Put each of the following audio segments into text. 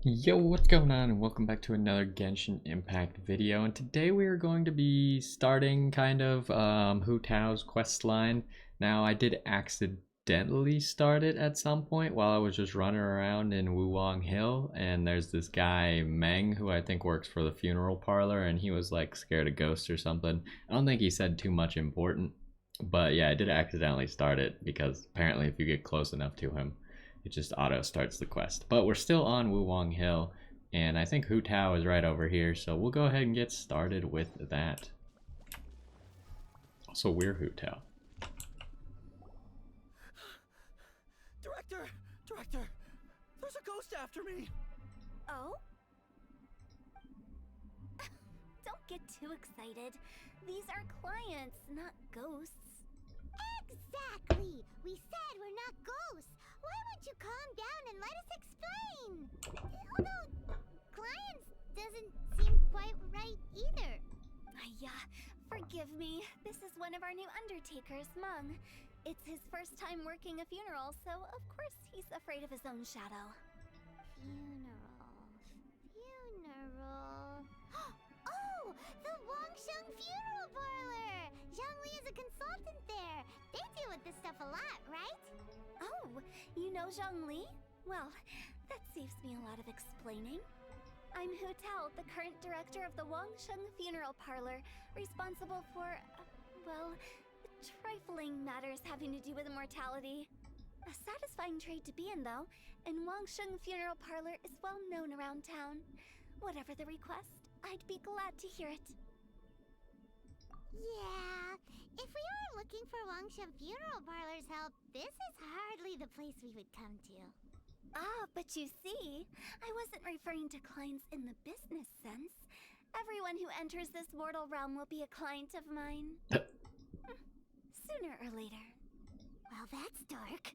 Yo, what's going on, and welcome back to another Genshin Impact video. And today we are going to be starting kind of Hu Tao's quest line. Now, I did accidentally start it at some point while I was just running around in Wuwang Hill, and there's this guy Meng who I think works for the funeral parlor, and he was like scared of ghosts or something. I don't think he said too much important, but yeah, I did accidentally start it because apparently if you get close enough to him, it just auto starts the quest. But we're still on Wuwang Hill, and I think Hu Tao is right over here, so we'll go ahead and get started with that. Also, we're Hu Tao. Director, there's a ghost after me. Oh? Don't get too excited. These are clients, not ghosts. Exactly! We said we're not ghosts! Why won't you calm down and let us explain? Although, clients doesn't seem quite right either. Yeah, forgive me. This is one of our new undertakers, Meng. It's his first time working a funeral, so of course he's afraid of his own shadow. Funeral... Oh! The Wangsheng Funeral Parlor! Zhongli is a consultant there. They deal with this stuff a lot, right? Oh, you know Zhongli? Well, that saves me a lot of explaining. I'm Hu Tao, the current director of the Wangsheng Funeral Parlor, responsible for, well, trifling matters having to do with immortality. A satisfying trade to be in, though, and Wangsheng Funeral Parlor is well known around town. Whatever the request, I'd be glad to hear it. Yeah, if we were looking for Wangsheng Funeral Parlor's help, this is hardly the place we would come to. Ah, but you see, I wasn't referring to clients in the business sense. Everyone who enters this mortal realm will be a client of mine. Sooner or later. Well, that's dark.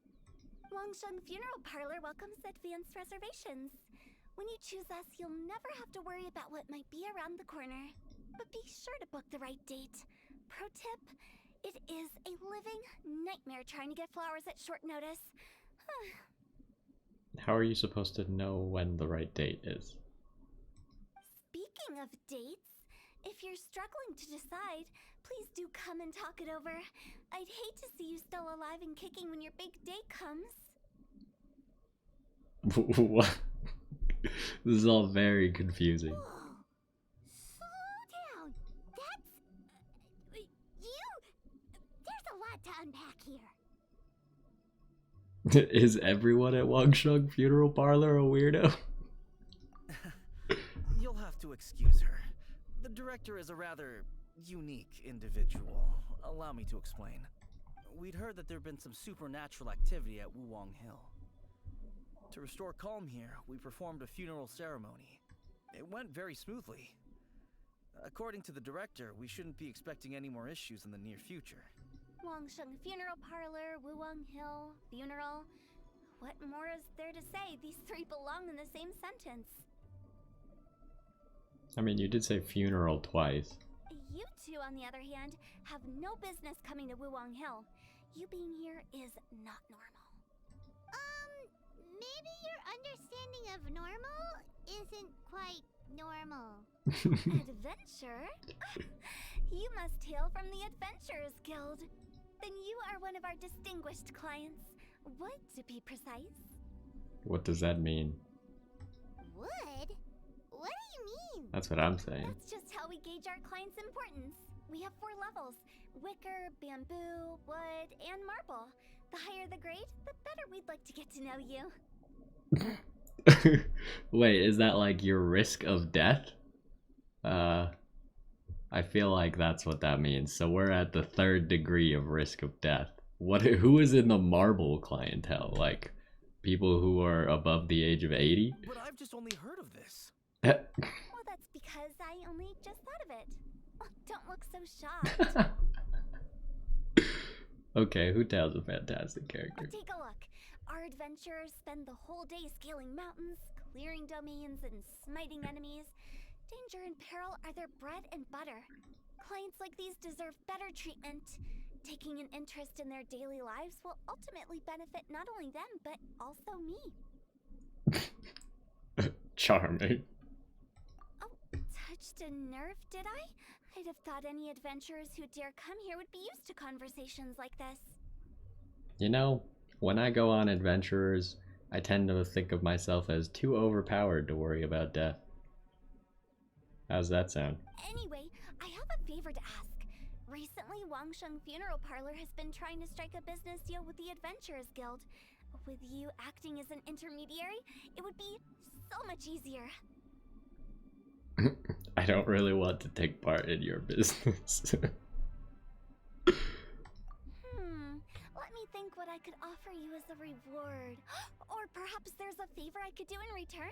Wangsheng Funeral Parlor welcomes advanced reservations. When you choose us, you'll never have to worry about what might be around the corner. But be sure to book the right date. Pro tip, it is a living nightmare trying to get flowers at short notice. How are you supposed to know when the right date is? Speaking of dates, if you're struggling to decide, please do come and talk it over. I'd hate to see you still alive and kicking when your big day comes. What? This is all very confusing. Whoa. Slow down. That's... you... There's a lot to unpack here. Is everyone at Wangsheng Funeral Parlor a weirdo? You'll have to excuse her. The director is a rather unique individual. Allow me to explain. We'd heard that there'd been some supernatural activity at Wuwang Hill. To restore calm here, we performed a funeral ceremony. It went very smoothly. According to the director, we shouldn't be expecting any more issues in the near future. Wangsheng Funeral Parlor, Wuwang Hill, funeral. What more is there to say? These three belong in the same sentence. I mean, you did say funeral twice. You two, on the other hand, have no business coming to Wuwang Hill. You being here is not normal. Maybe your understanding of normal isn't quite normal. Adventure? You must hail from the Adventurers Guild. Then you are one of our distinguished clients. Would, to be precise. What does that mean? Wood? What do you mean? That's what I'm saying. That's just how we gauge our clients' importance. We have 4 levels: wicker, bamboo, wood, and marble. The higher the grade, the better we'd like to get to know you. Wait, is that like your risk of death? I feel like that's what that means. So we're at the 3rd degree of risk of death. Who is in the marble clientele? Like people who are above the age of 80? But I've just only heard of this. Well, that's because I only just thought of it. Oh, don't look so shocked. Okay, Hu Tao's a fantastic character. Take a look. Our adventurers spend the whole day scaling mountains, clearing domains, and smiting enemies. Danger and peril are their bread and butter. Clients like these deserve better treatment. Taking an interest in their daily lives will ultimately benefit not only them, but also me. Charming. Oh, touched a nerve, did I? I'd have thought any adventurers who dare come here would be used to conversations like this. You know, when I go on adventurers, I tend to think of myself as too overpowered to worry about death. How's that sound? Anyway, I have a favor to ask. Recently, Wangsheng Funeral Parlor has been trying to strike a business deal with the Adventurers Guild. With you acting as an intermediary, it would be so much easier. I don't really want to take part in your business. Let me think what I could offer you as a reward. Or perhaps there's a favor I could do in return?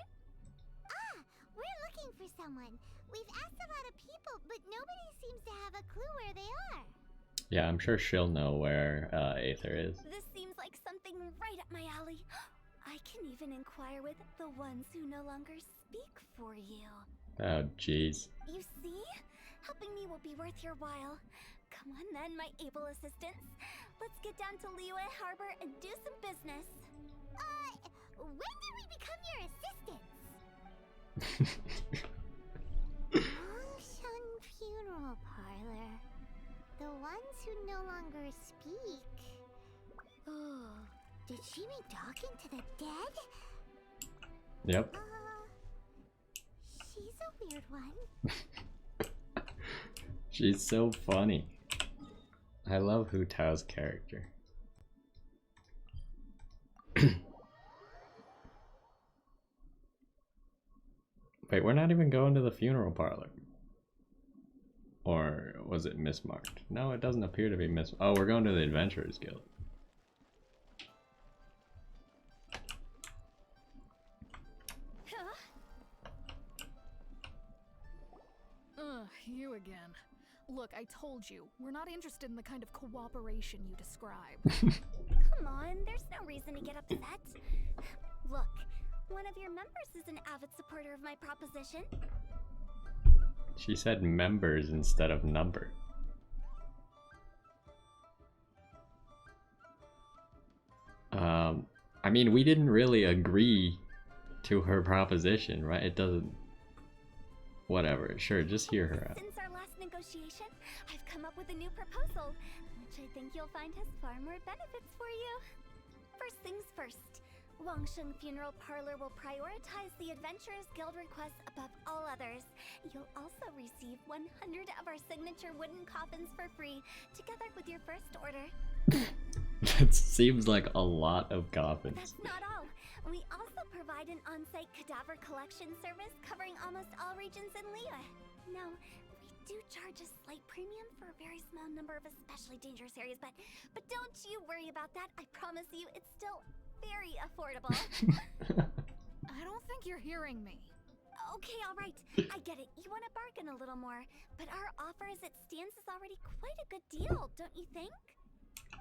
Ah, we're looking for someone. We've asked a lot of people, but nobody seems to have a clue where they are. Yeah, I'm sure she'll know where Aether is. This seems like something right up my alley. I can even inquire with the ones who no longer speak for you. Oh, jeez. You see? Helping me will be worth your while. Come on then, my able assistants. Let's get down to Liyue Harbor and do some business. When did we become your assistants? Wangsheng Funeral Parlor. The ones who no longer speak. Oh, did she mean talking to the dead? Yep. She's a weird one. She's so funny. I love Hu Tao's character. Wait, we're not even going to the funeral parlor. Or was it mismarked? No, it doesn't appear to be mis- Oh, we're going to the Adventurers Guild. You again. Look, I told you, we're not interested in the kind of cooperation you describe. Come on, there's no reason to get upset. Look, one of your members is an avid supporter of my proposition. She said members instead of number. I mean, we didn't really agree to her proposition, right? It doesn't... Whatever, sure, just hear her out. Since our last negotiation, I've come up with a new proposal, which I think you'll find has far more benefits for you. First things first, Wangsheng Funeral Parlor will prioritize the Adventurers Guild requests above all others. You'll also receive 100 of our signature wooden coffins for free, together with your first order. That seems like a lot of coffins. That's not all. We also provide an on-site cadaver collection service covering almost all regions in Liyue. Now, we do charge a slight premium for a very small number of especially dangerous areas, but don't you worry about that. I promise you, it's still very affordable. I don't think you're hearing me. Okay, all right. I get it. You want to bargain a little more, but our offer as it stands is already quite a good deal, don't you think?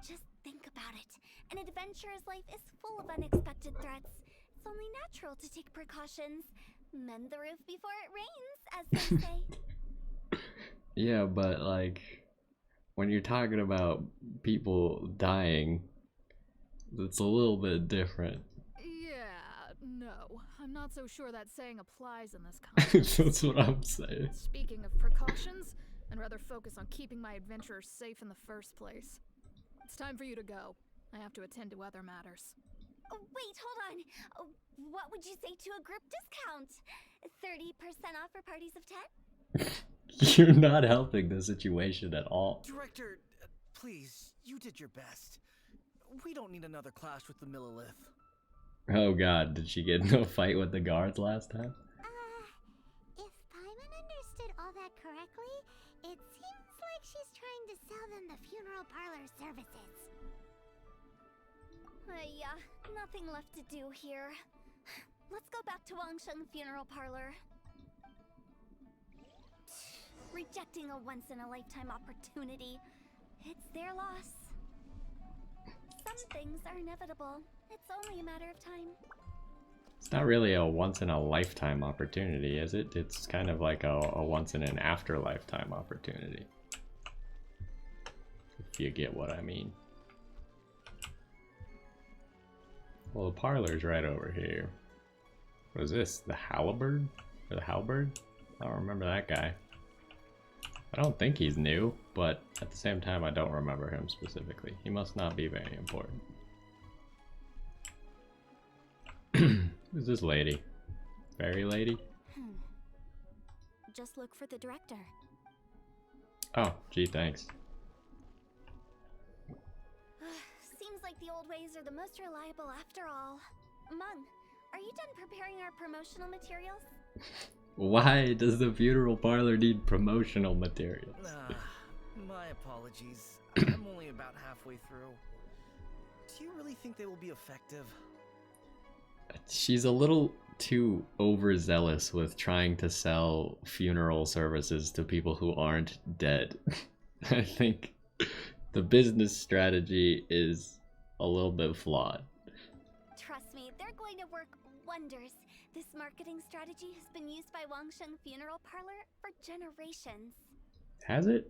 Just think about it. An adventurer's life is full of unexpected threats. It's only natural to take precautions. Mend the roof before it rains, as they say. Yeah, but like, when you're talking about people dying, it's a little bit different. Yeah, no. I'm not so sure that saying applies in this context. That's what I'm saying. Speaking of precautions, I'd rather focus on keeping my adventurers safe in the first place. It's time for you to go. I have to attend to other matters. Oh, wait, hold on. What would you say to a group discount? 30% off for parties of 10? You're not helping the situation at all. Director, please, you did your best. We don't need another clash with the Millilith. Oh god, did she get into a fight with the guards last time? If Paimon understood all that correctly, it seems like she's trying to sell them the funeral parlor services. Yeah, nothing left to do here. Let's go back to Wangsheng Funeral Parlor. Rejecting a once-in-a-lifetime opportunity. It's their loss. Some things are inevitable. It's only a matter of time. It's not really a once-in-a-lifetime opportunity, is it? It's kind of like a once-in-an-after-lifetime opportunity. If you get what I mean. Well, the parlor's right over here. What is this? The halberd? Or the halberd? I don't remember that guy. I don't think he's new, but at the same time, I don't remember him specifically. He must not be very important. Who's this lady? Fairy lady? Just look for the director. Oh, gee, thanks. Seems like the old ways are the most reliable after all. Mung, are you done preparing our promotional materials? Why does the funeral parlor need promotional materials? My apologies. I'm only about halfway through. Do you really think they will be effective? She's a little too overzealous with trying to sell funeral services to people who aren't dead. I think the business strategy is a little bit flawed. Trust me, they're going to work wonders. This marketing strategy has been used by Wangsheng Funeral Parlor for generations. Has it?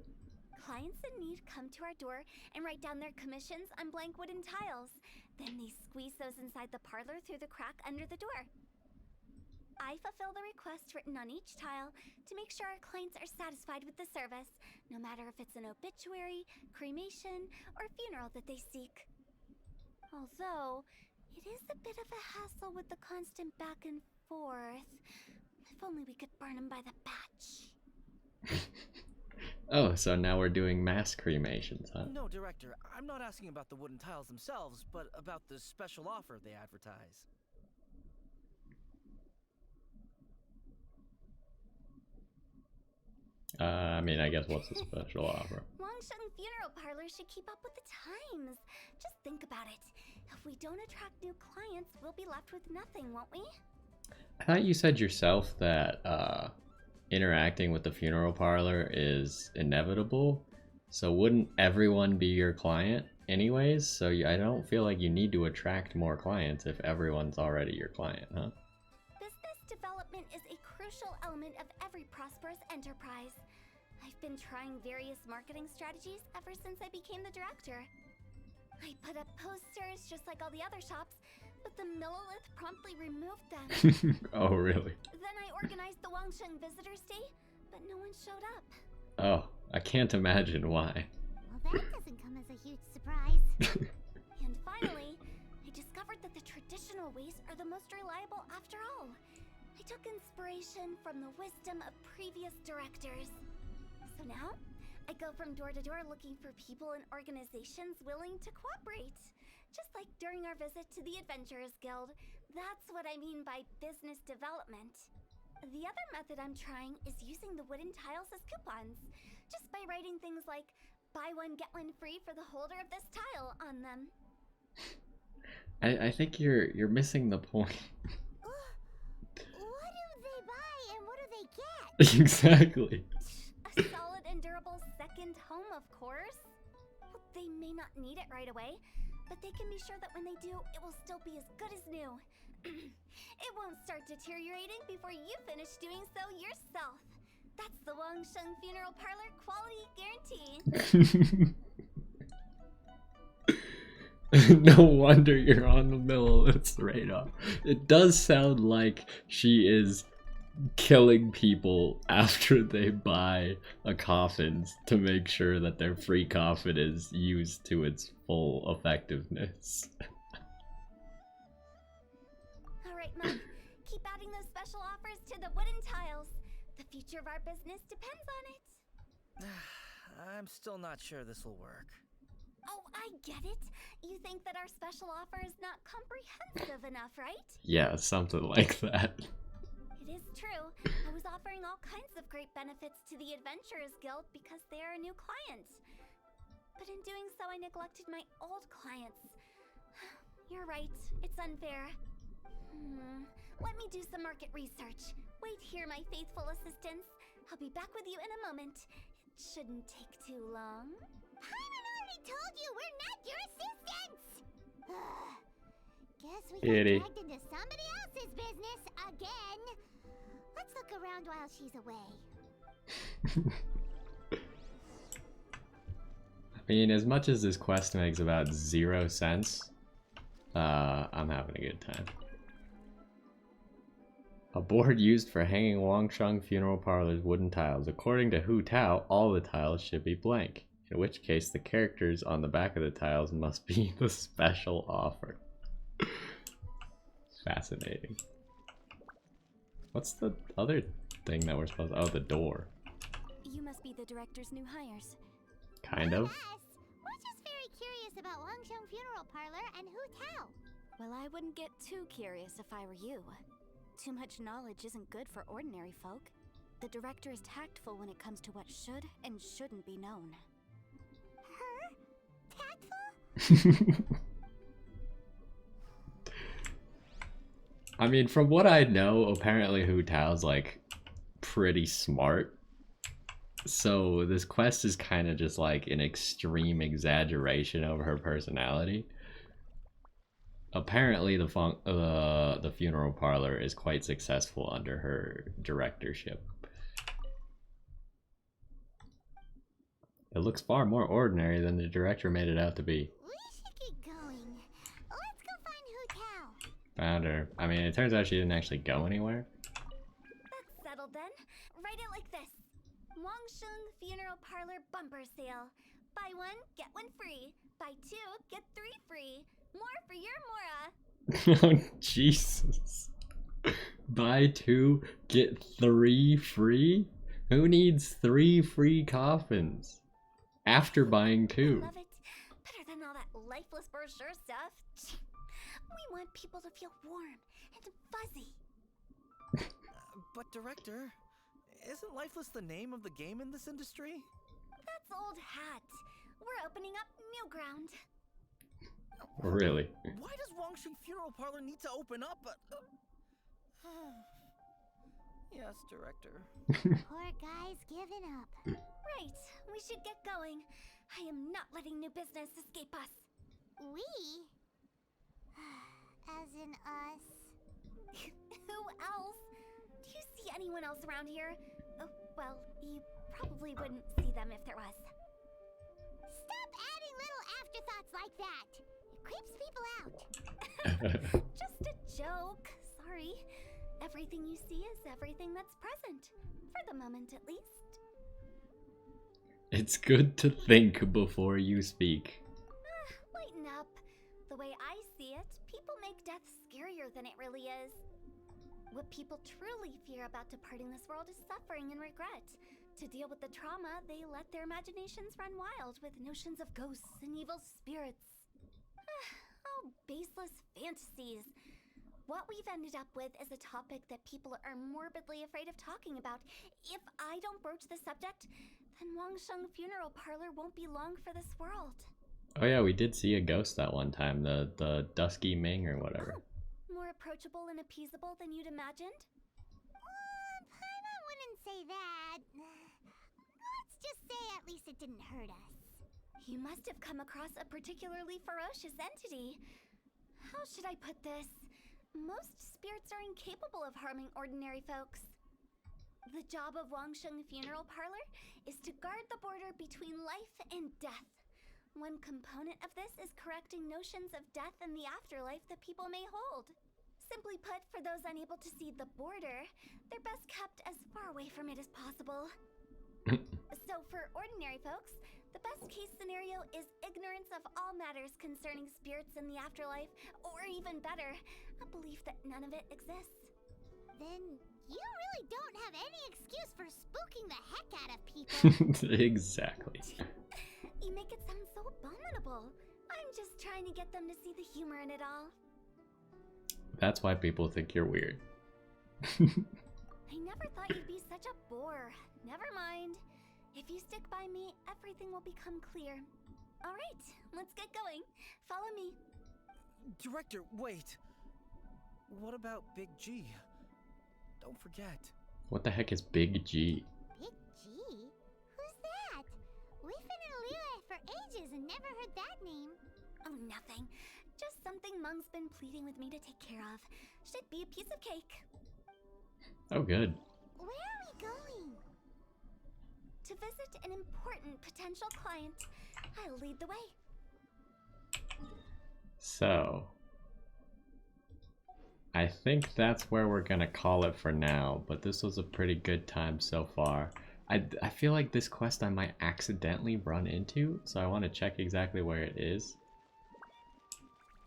Clients in need come to our door and write down their commissions on blank wooden tiles. Then they squeeze those inside the parlor through the crack under the door. I fulfill the request written on each tile to make sure our clients are satisfied with the service, no matter if it's an obituary, cremation, or funeral that they seek. Although, it is a bit of a hassle with the constant back and forth. If only we could burn them by the batch. Oh, so now we're doing mass cremations, huh? No, Director, I'm not asking about the wooden tiles themselves, but about the special offer they advertise. I mean, I guess what's the special offer? Wangsheng Funeral Parlor should keep up with the times. Just think about it. If we don't attract new clients, we'll be left with nothing, won't we? I thought you said yourself that interacting with the funeral parlor is inevitable. So wouldn't everyone be your client anyways? So I don't feel like you need to attract more clients if everyone's already your client, huh? Business development is a crucial element of every prosperous enterprise. I've been trying various marketing strategies ever since I became the director. I put up posters just like all the other shops, but the Millilith promptly removed them. Oh, really? Then I organized the Wangsheng Visitors Day, but no one showed up. Oh, I can't imagine why. Well, that doesn't come as a huge surprise. And finally, I discovered that the traditional ways are the most reliable after all. I took inspiration from the wisdom of previous directors. So now, I go from door to door looking for people and organizations willing to cooperate. Just like during our visit to the Adventurers Guild, that's what I mean by business development. The other method I'm trying is using the wooden tiles as coupons, just by writing things like, buy one get one free for the holder of this tile on them. I think you're missing the point. What do they buy and what do they get? Exactly. A solid and durable second home, of course. Well, they may not need it right away, but they can be sure that when they do, it will still be as good as new. It won't start deteriorating before you finish doing so yourself. That's the Wangsheng Funeral Parlor quality guarantee. No wonder you're on the Millilith's radar. It does sound like she is killing people after they buy a coffin to make sure that their free coffin is used to its full effectiveness. Alright, Mom. Keep adding those special offers to the wooden tiles. The future of our business depends on it. I'm still not sure this will work. Oh, I get it. You think that our special offer is not comprehensive enough, right? Yeah, something like that. It is true. I was offering all kinds of great benefits to the Adventurers Guild because they are a new client. But in doing so, I neglected my old clients. You're right. It's unfair. Let me do some market research. Wait here, my faithful assistants. I'll be back with you in a moment. It shouldn't take too long. Paimon already told you we're not your assistants! Guess we Kitty. got dragged into somebody else's business again. Let's look around while she's away. I mean, as much as this quest makes about 0 sense, I'm having a good time. A board used for hanging Wangsheng Funeral Parlor's wooden tiles. According to Hu Tao, all the tiles should be blank, in which case the characters on the back of the tiles must be the special offer. Fascinating. What's the other thing that we're supposed to... Oh, the door. You must be the director's new hires. Kind of. Yes, we're just very curious about Wangsheng Funeral Parlor and Hu Tao. Well, I wouldn't get too curious if I were you. Too much knowledge isn't good for ordinary folk. The director is tactful when it comes to what should and shouldn't be known. Her? Tactful? I mean, from what I know, apparently Hu Tao's like pretty smart. So this quest is kind of just like an extreme exaggeration of her personality. Apparently the funeral parlor is quite successful under her directorship. It looks far more ordinary than the director made it out to be. We should get going. Let's go find Hu Tao. Found her. I mean, it turns out she didn't actually go anywhere. That's settled then. Write it like this. Wangsheng Funeral Parlor Bumper Sale. Buy one, get one free. Buy two, get three free. More for your Mora. Oh, Jesus. Buy two, get three free? Who needs 3 free coffins? After buying 2. I love it. Better than all that lifeless brochure stuff. We want people to feel warm and fuzzy. But director, isn't Lifeless the name of the game in this industry? That's old hat. We're opening up new ground. Really? Why does Wangsheng Funeral Parlor need to open up? Yes, director. Poor guy's given up. Right, we should get going. I am not letting new business escape us. We? As in us. Who else? Do you see anyone else around here? Well, you probably wouldn't see them if there was. Stop adding little afterthoughts like that. It creeps people out. Just a joke. Sorry. Everything you see is everything that's present. For the moment, at least. It's good to think before you speak. Lighten up. The way I see it, people make death scarier than it really is. What people truly fear about departing this world is suffering and regret. To deal with the trauma, they let their imaginations run wild with notions of ghosts and evil spirits. Oh, baseless fantasies. What we've ended up with is a topic that people are morbidly afraid of talking about. If I don't broach the subject, then Wangsheng Funeral Parlor won't be long for this world. Oh yeah, we did see a ghost that one time, the Dusky Ming or whatever. Oh, more approachable and appeasable than you'd imagined? Paimon wouldn't say that. Let's just say at least it didn't hurt us. You must have come across a particularly ferocious entity. How should I put this? Most spirits are incapable of harming ordinary folks. The job of Wangsheng Funeral Parlor is to guard the border between life and death. One component of this is correcting notions of death and the afterlife that people may hold. Simply put, for those unable to see the border, they're best kept as far away from it as possible. So for ordinary folks, the best case scenario is ignorance of all matters concerning spirits in the afterlife, or even better, a belief that none of it exists. Then you really don't have any excuse for spooking the heck out of people. Exactly. You make it sound so abominable. I'm just trying to get them to see the humor in it all. That's why people think you're weird. I never thought you'd be such a bore. Never mind. If you stick by me, everything will become clear. All right, let's get going. Follow me. Director, wait. What about Big G? Don't forget. What the heck is Big G? Big G? Who's that? We've been in Liyue for ages and never heard that name. Oh, nothing. Just something Mung's been pleading with me to take care of. Should be a piece of cake. Oh, good. Where are we going? To visit an important potential client. I'll lead the way. So, I think that's where we're gonna call it for now, but this was a pretty good time so far. I feel like this quest I might accidentally run into, so I want to check exactly where it is.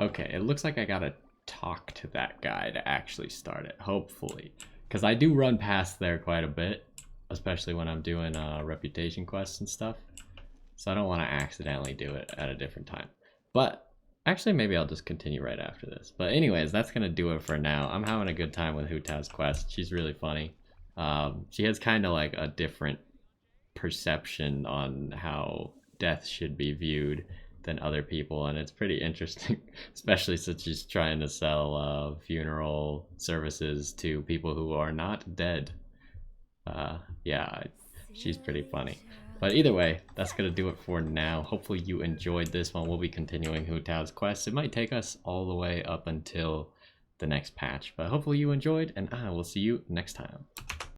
Okay, it looks like I gotta talk to that guy to actually start it, hopefully. Because I do run past there quite a bit, especially when I'm doing reputation quests and stuff. So I don't want to accidentally do it at a different time. But actually, maybe I'll just continue right after this. But anyways, that's going to do it for now. I'm having a good time with Hu Tao's quest. She's really funny. She has kind of like a different perception on how death should be viewed than other people, and it's pretty interesting, especially since she's trying to sell funeral services to people who are not dead. Yeah, she's pretty funny. But either way, that's gonna do it for now. Hopefully you enjoyed this one. We'll be continuing Hu Tao's quest. It might take us all the way up until the next patch, but hopefully you enjoyed, and I will see you next time.